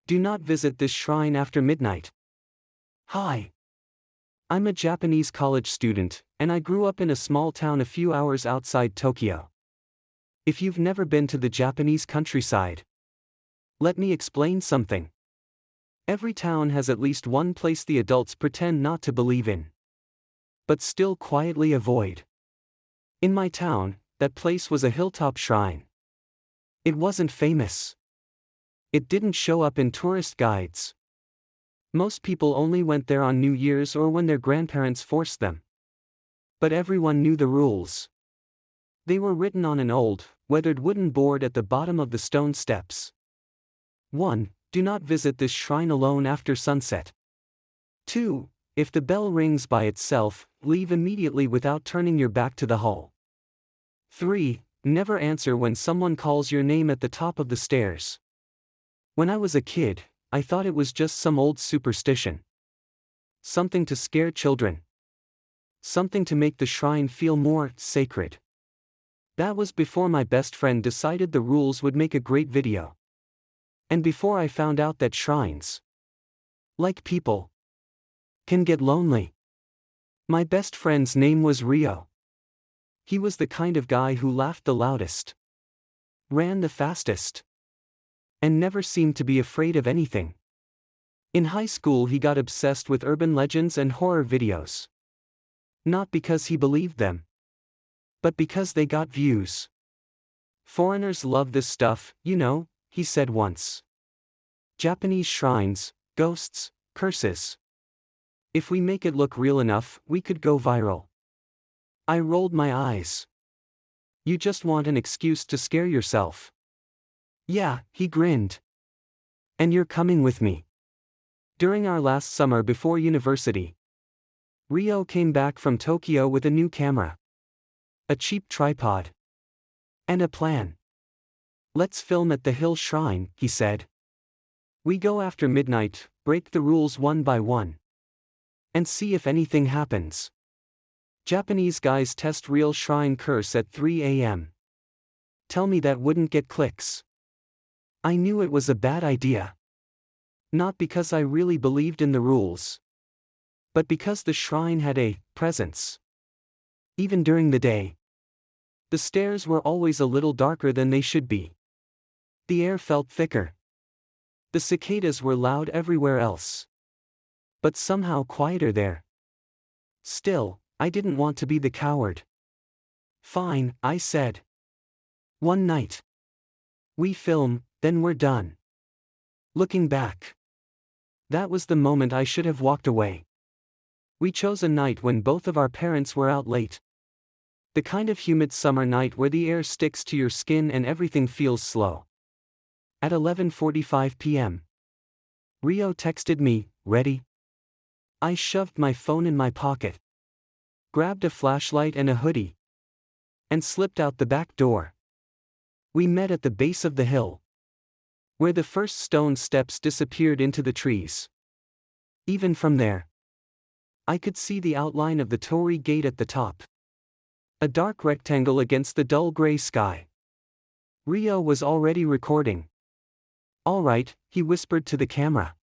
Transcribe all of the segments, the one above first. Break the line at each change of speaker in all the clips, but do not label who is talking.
Do not visit this shrine after midnight. Hi. I'm a Japanese college student, and I grew up in a small town a few hours outside Tokyo. If you've never been to the Japanese countryside, let me explain something. Every town has at least one place the adults pretend not to believe in, but still quietly avoid. In my town, that place was a hilltop shrine. It wasn't famous. It didn't show up in tourist guides. Most people only went there on New Year's or when their grandparents forced them. But everyone knew the rules. They were written on an old, weathered wooden board at the bottom of the stone steps. 1. Do not visit this shrine alone after sunset. 2. If the bell rings by itself, leave immediately without turning your back to the hall. 3. Never answer when someone calls your name at the top of the stairs. When I was a kid, I thought it was just some old superstition. Something to scare children. Something to make the shrine feel more sacred. That was before my best friend decided the rules would make a great video. And before I found out that shrines, like people, can get lonely. My best friend's name was Rio. He was the kind of guy who laughed the loudest, ran the fastest, and never seemed to be afraid of anything. In high school he got obsessed with urban legends and horror videos. Not because he believed them, but because they got views. Foreigners love this stuff, you know, he said once. Japanese shrines, ghosts, curses. If we make it look real enough, we could go viral. I rolled my eyes. You just want an excuse to scare yourself. Yeah, he grinned. And you're coming with me. During our last summer before university, Rio came back from Tokyo with a new camera, a cheap tripod, and a plan. Let's film at the hill shrine, he said. We go after midnight, break the rules one by one, and see if anything happens. Japanese guys test real shrine curse at 3 a.m. Tell me that wouldn't get clicks. I knew it was a bad idea. Not because I really believed in the rules, but because the shrine had a presence. Even during the day, the stairs were always a little darker than they should be. The air felt thicker. The cicadas were loud everywhere else, but somehow quieter there. Still, I didn't want to be the coward. Fine, I said. One night. We film, then we're done. Looking back, that was the moment I should have walked away. We chose a night when both of our parents were out late. The kind of humid summer night where the air sticks to your skin and everything feels slow. At 11:45 p.m. Rio texted me, "Ready?" I shoved my phone in my pocket, grabbed a flashlight and a hoodie, and slipped out the back door. We met at the base of the hill, where the first stone steps disappeared into the trees. Even from there, I could see the outline of the torii gate at the top. A dark rectangle against the dull gray sky. Rio was already recording. All right, he whispered to the camera.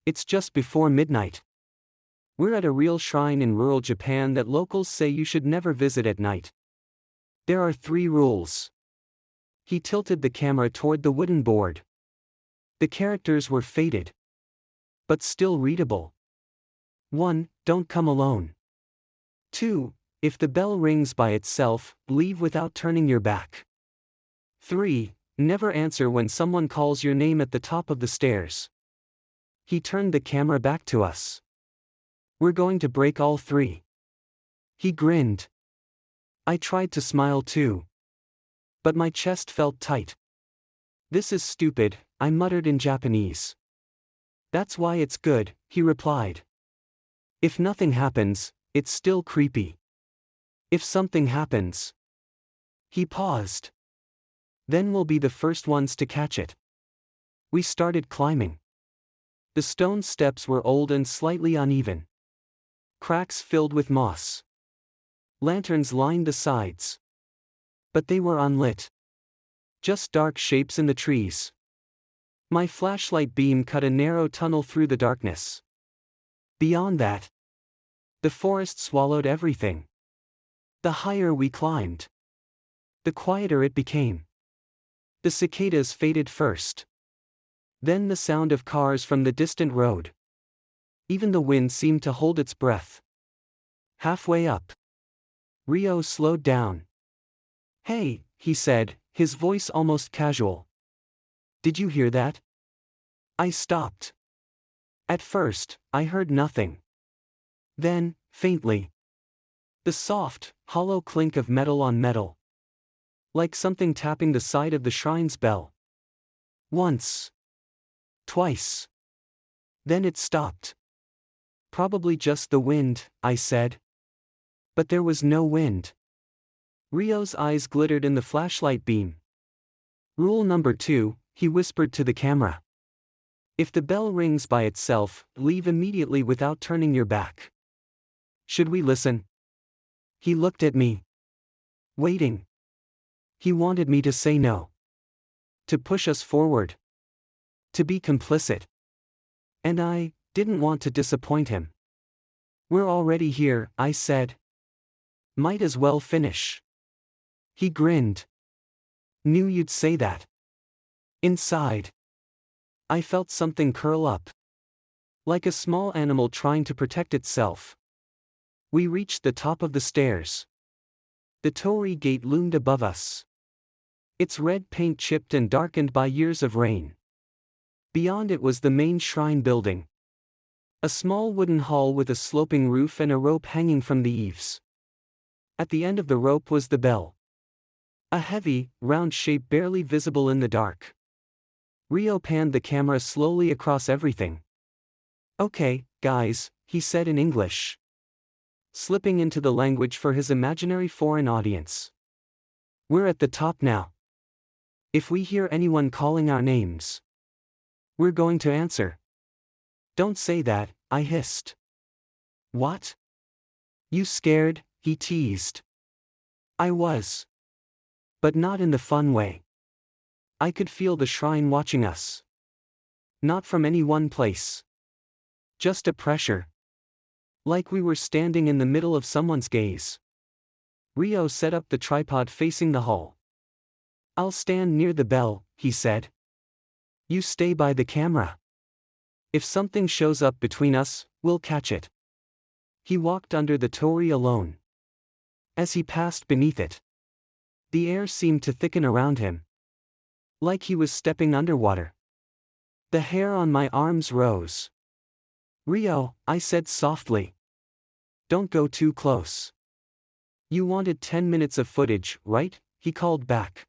It's just before midnight. We're at a real shrine in rural Japan that locals say you should never visit at night. There are 3 rules. He tilted the camera toward the wooden board. The characters were faded, but still readable. 1. Don't come alone. 2. If the bell rings by itself, leave without turning your back. 3. Never answer when someone calls your name at the top of the stairs. He turned the camera back to us. We're going to break all 3. He grinned. I tried to smile too, but my chest felt tight. This is stupid, I muttered in Japanese. That's why it's good, he replied. If nothing happens, it's still creepy. If something happens. He paused. Then we'll be the first ones to catch it. We started climbing. The stone steps were old and slightly uneven. Cracks filled with moss. Lanterns lined the sides. But they were unlit. Just dark shapes in the trees. My flashlight beam cut a narrow tunnel through the darkness. Beyond that, the forest swallowed everything. The higher we climbed, the quieter it became. The cicadas faded first. Then the sound of cars from the distant road. Even the wind seemed to hold its breath. Halfway up, Rio slowed down. "Hey," he said, his voice almost casual. "Did you hear that?" I stopped. At first, I heard nothing. Then, faintly, the soft, hollow clink of metal on metal. Like something tapping the side of the shrine's bell. Once. Twice. Then it stopped. "Probably just the wind," I said. But there was no wind. Rio's eyes glittered in the flashlight beam. "Rule number 2, he whispered to the camera. "If the bell rings by itself, leave immediately without turning your back." "Should we listen?" He looked at me. Waiting. He wanted me to say no. To push us forward. To be complicit. And I didn't want to disappoint him. "We're already here," I said. "Might as well finish." He grinned. "Knew you'd say that." Inside, I felt something curl up. Like a small animal trying to protect itself. We reached the top of the stairs. The torii gate loomed above us. Its red paint chipped and darkened by years of rain. Beyond it was the main shrine building. A small wooden hall with a sloping roof and a rope hanging from the eaves. At the end of the rope was the bell. A heavy, round shape barely visible in the dark. Rio panned the camera slowly across everything. "Okay, guys," he said in English. Slipping into the language for his imaginary foreign audience. "We're at the top now. If we hear anyone calling our names, we're going to answer." "Don't say that," I hissed. "What? You scared?" he teased. I was. But not in the fun way. I could feel the shrine watching us. Not from any one place. Just a pressure. Like we were standing in the middle of someone's gaze. Rio set up the tripod facing the hall. "I'll stand near the bell," he said. "You stay by the camera. If something shows up between us, we'll catch it." He walked under the torii alone. As he passed beneath it, the air seemed to thicken around him. Like he was stepping underwater. The hair on my arms rose. "Rio," I said softly. "Don't go too close." "You wanted 10 minutes of footage, right?" he called back.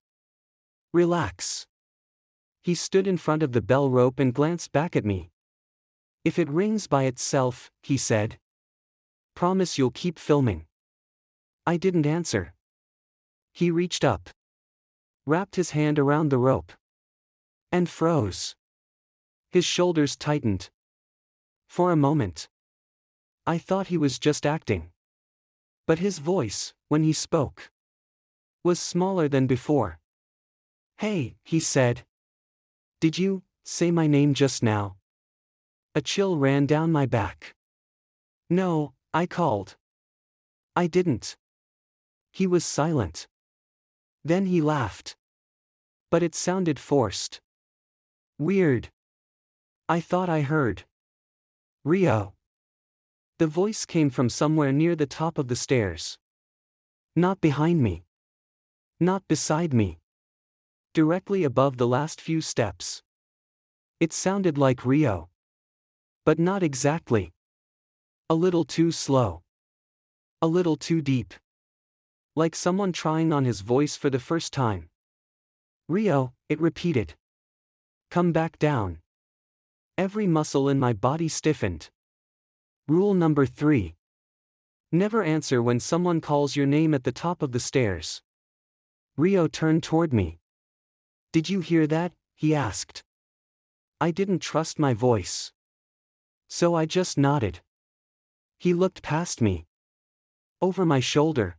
"Relax." He stood in front of the bell rope and glanced back at me. "If it rings by itself," he said. "Promise you'll keep filming." I didn't answer. He reached up. Wrapped his hand around the rope. And froze. His shoulders tightened. For a moment, I thought he was just acting. But his voice, when he spoke, was smaller than before. "Hey," he said. "Did you say my name just now?" A chill ran down my back. "No," I called. "I didn't." He was silent. Then he laughed. But it sounded forced. Weird. I thought I heard. "Rio." The voice came from somewhere near the top of the stairs. Not behind me. Not beside me. Directly above the last few steps. It sounded like Rio. But not exactly. A little too slow. A little too deep. Like someone trying on his voice for the first time. "Rio," it repeated. "Come back down." Every muscle in my body stiffened. Rule number 3. Never answer when someone calls your name at the top of the stairs. Rio turned toward me. "Did you hear that?" he asked. I didn't trust my voice. So I just nodded. He looked past me. Over my shoulder.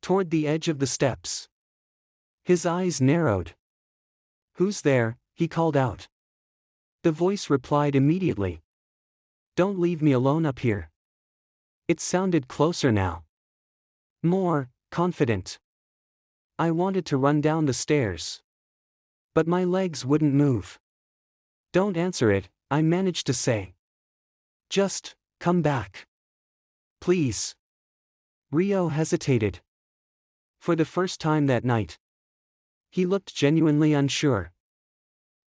Toward the edge of the steps. His eyes narrowed. "Who's there?" he called out. The voice replied immediately. Don't leave me alone up here. It sounded closer now. More confident. I wanted to run down the stairs. But my legs wouldn't move. Don't answer it, I managed to say. Just come back. Please. Rio hesitated. For the first time that night. He looked genuinely unsure.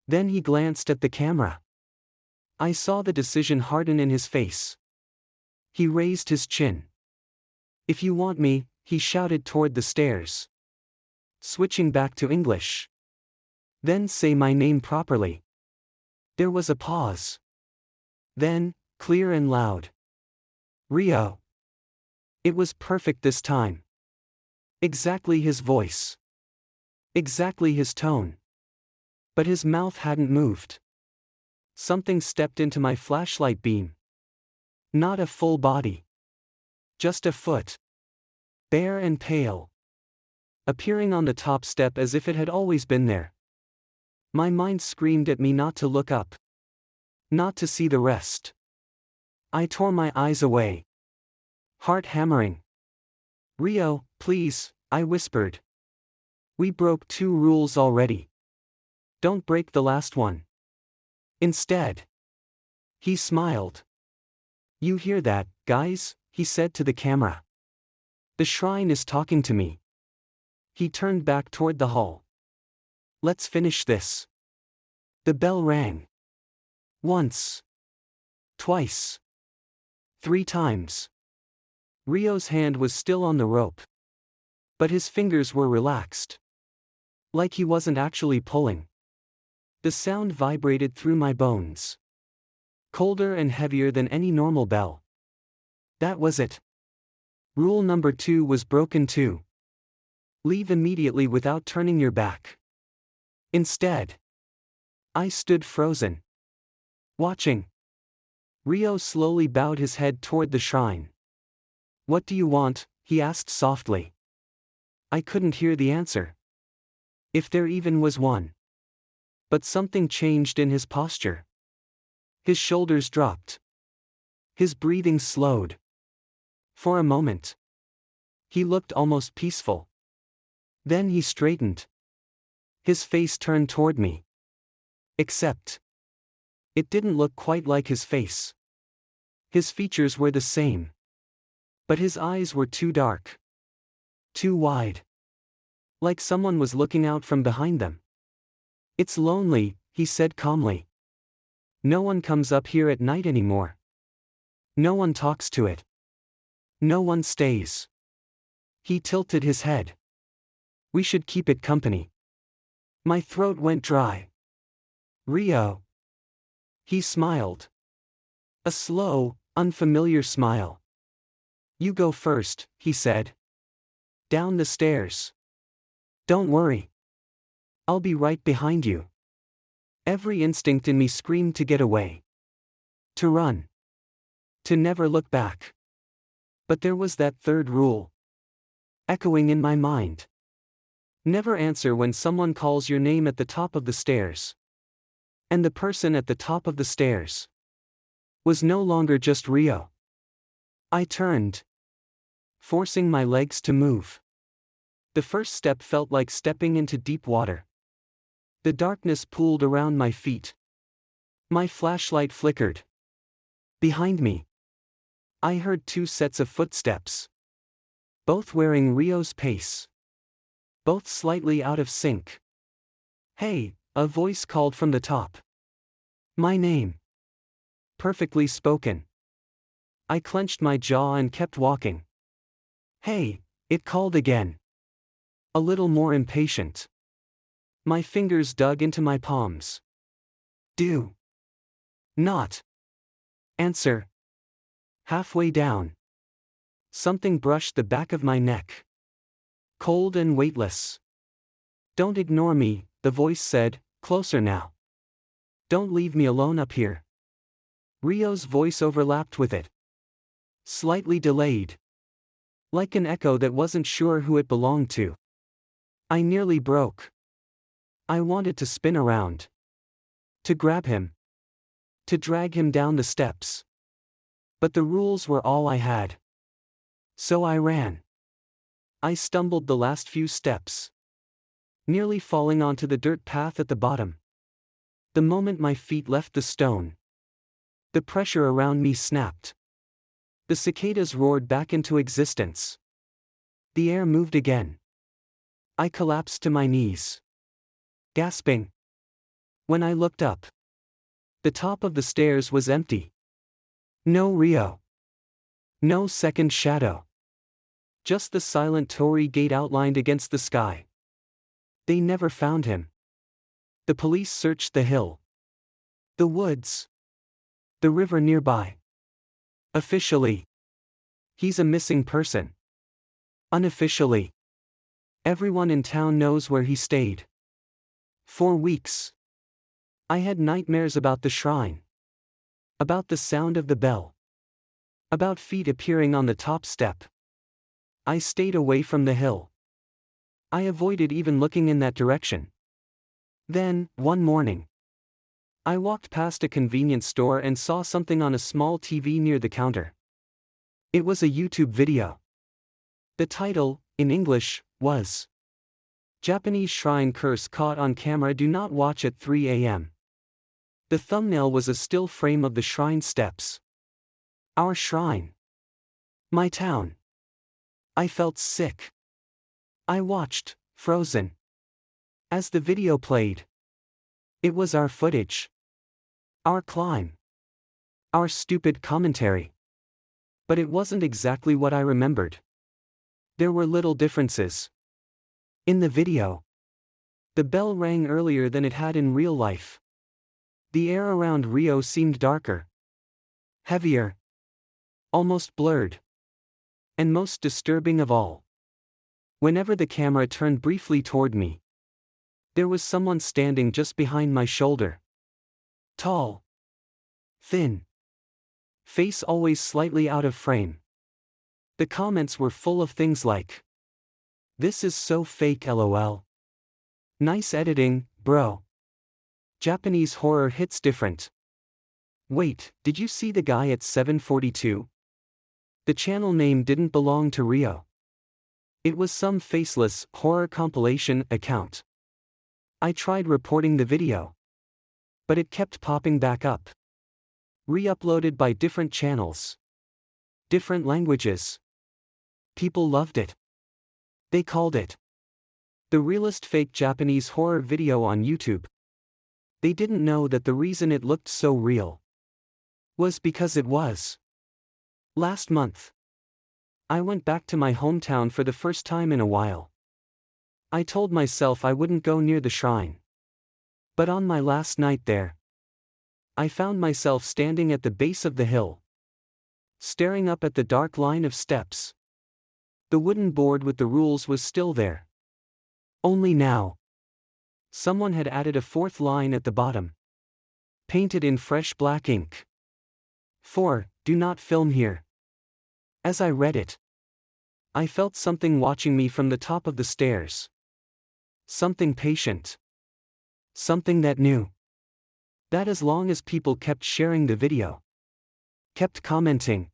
Then he glanced at the camera. I saw the decision harden in his face. He raised his chin. If you want me, he shouted toward the stairs. Switching back to English. Then say my name properly. There was a pause. Then, clear and loud. Rio. It was perfect this time. Exactly his voice. Exactly his tone. But his mouth hadn't moved. Something stepped into my flashlight beam. Not a full body. Just a foot. Bare and pale. Appearing on the top step as if it had always been there. My mind screamed at me not to look up. Not to see the rest. I tore my eyes away. Heart hammering. Rio, please, I whispered. We broke 2 rules already. Don't break the last one. Instead. He smiled. You hear that, guys? He said to the camera. The shrine is talking to me. He turned back toward the hall. Let's finish this. The bell rang. Once. Twice. 3 times. Rio's hand was still on the rope. But his fingers were relaxed. Like he wasn't actually pulling. The sound vibrated through my bones. Colder and heavier than any normal bell. That was it. Rule number 2 was broken too. Leave immediately without turning your back. Instead. I stood frozen. Watching. Rio slowly bowed his head toward the shrine. What do you want? He asked softly. I couldn't hear the answer. If there even was one. But something changed in his posture. His shoulders dropped. His breathing slowed. For a moment. He looked almost peaceful. Then he straightened. His face turned toward me. Except. It didn't look quite like his face. His features were the same. But his eyes were too dark. Too wide. Like someone was looking out from behind them. It's lonely, he said calmly. No one comes up here at night anymore. No one talks to it. No one stays. He tilted his head. We should keep it company. My throat went dry. Rio. He smiled. A slow, unfamiliar smile. You go first, he said. Down the stairs. Don't worry. I'll be right behind you. Every instinct in me screamed to get away. To run. To never look back. But there was that third rule. Echoing in my mind. Never answer when someone calls your name at the top of the stairs. And the person at the top of the stairs was no longer just Rio. I turned. Forcing my legs to move. The first step felt like stepping into deep water. The darkness pooled around my feet. My flashlight flickered. Behind me. I heard 2 sets of footsteps. Both wearing Rio's pace. Both slightly out of sync. Hey, a voice called from the top. My name. Perfectly spoken. I clenched my jaw and kept walking. Hey, it called again. A little more impatient. My fingers dug into my palms. Do not answer. Halfway down. Something brushed the back of my neck. Cold and weightless. Don't ignore me, the voice said, closer now. Don't leave me alone up here. Rio's voice overlapped with it. Slightly delayed. Like an echo that wasn't sure who it belonged to. I nearly broke. I wanted to spin around. To grab him. to drag him down the steps. But the rules were all I had. So I ran. I stumbled the last few steps, nearly falling onto the dirt path at the bottom. The moment my feet left the stone, the pressure around me snapped. The cicadas roared back into existence. The air moved again. I collapsed to my knees, gasping. When I looked up, the top of the stairs was empty. No Rio. No second shadow. Just the silent Torii gate outlined against the sky. They never found him. The police searched the hill, the woods, the river nearby. Officially, he's a missing person. Unofficially, everyone in town knows where he stayed. For weeks, I had nightmares about the shrine, about the sound of the bell, about feet appearing on the top step. I stayed away from the hill. I avoided even looking in that direction. Then, one morning, I walked past a convenience store and saw something on a small TV near the counter. It was a YouTube video. The title, in English, was Japanese Shrine Curse Caught on Camera, Do Not Watch at 3 a.m. The thumbnail was a still frame of the shrine steps. Our shrine. My town. I felt sick. I watched, frozen. As the video played, it was our footage. Our climb. Our stupid commentary. But it wasn't exactly what I remembered. There were little differences. In the video, the bell rang earlier than it had in real life. The air around Rio seemed darker, heavier, almost blurred. And most disturbing of all, whenever the camera turned briefly toward me, there was someone standing just behind my shoulder. Tall, thin, face always slightly out of frame. The comments were full of things like, "This is so fake, lol. Nice editing, bro. Japanese horror hits different. Wait, did you see the guy at 742? The channel name didn't belong to Rio. It was some faceless, horror compilation account. I tried reporting the video, but it kept popping back up. Re-uploaded by different channels. Different languages. People loved it. They called it the realest fake Japanese horror video on YouTube. They didn't know that the reason it looked so real was because it was. Last month, I went back to my hometown for the first time in a while. I told myself I wouldn't go near the shrine. But on my last night there, I found myself standing at the base of the hill, staring up at the dark line of steps. The wooden board with the rules was still there. Only now, someone had added a fourth line at the bottom, painted in fresh black ink. 4. Do not film here. As I read it, I felt something watching me from the top of the stairs. Something patient. Something that knew that as long as people kept sharing the video, kept commenting,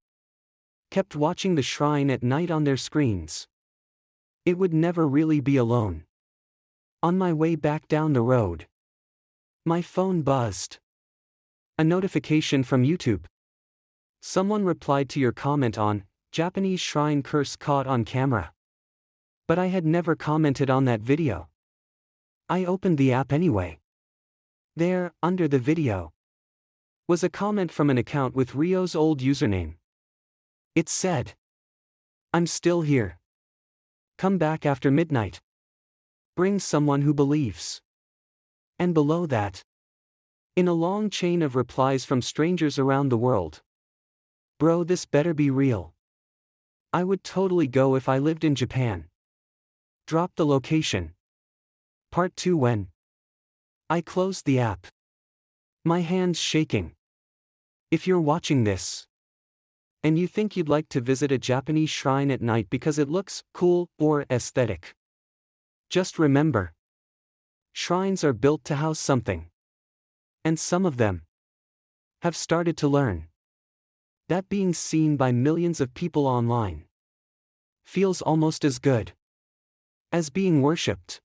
kept watching the shrine at night on their screens, it would never really be alone. On my way back down the road, my phone buzzed. A notification from YouTube. Someone replied to your comment on Japanese Shrine Curse Caught on Camera. But I had never commented on that video. I opened the app anyway. There, under the video, was a comment from an account with Rio's old username. It said, "I'm still here. Come back after midnight. Bring someone who believes." And below that, in a long chain of replies from strangers around the world, "Bro, this better be real. I would totally go if I lived in Japan. Drop the location." Part 2. When I closed the app, my hands shaking. If you're watching this, and you think you'd like to visit a Japanese shrine at night because it looks cool or aesthetic, just remember, shrines are built to house something. And some of them have started to learn that being seen by millions of people online feels almost as good as being worshipped.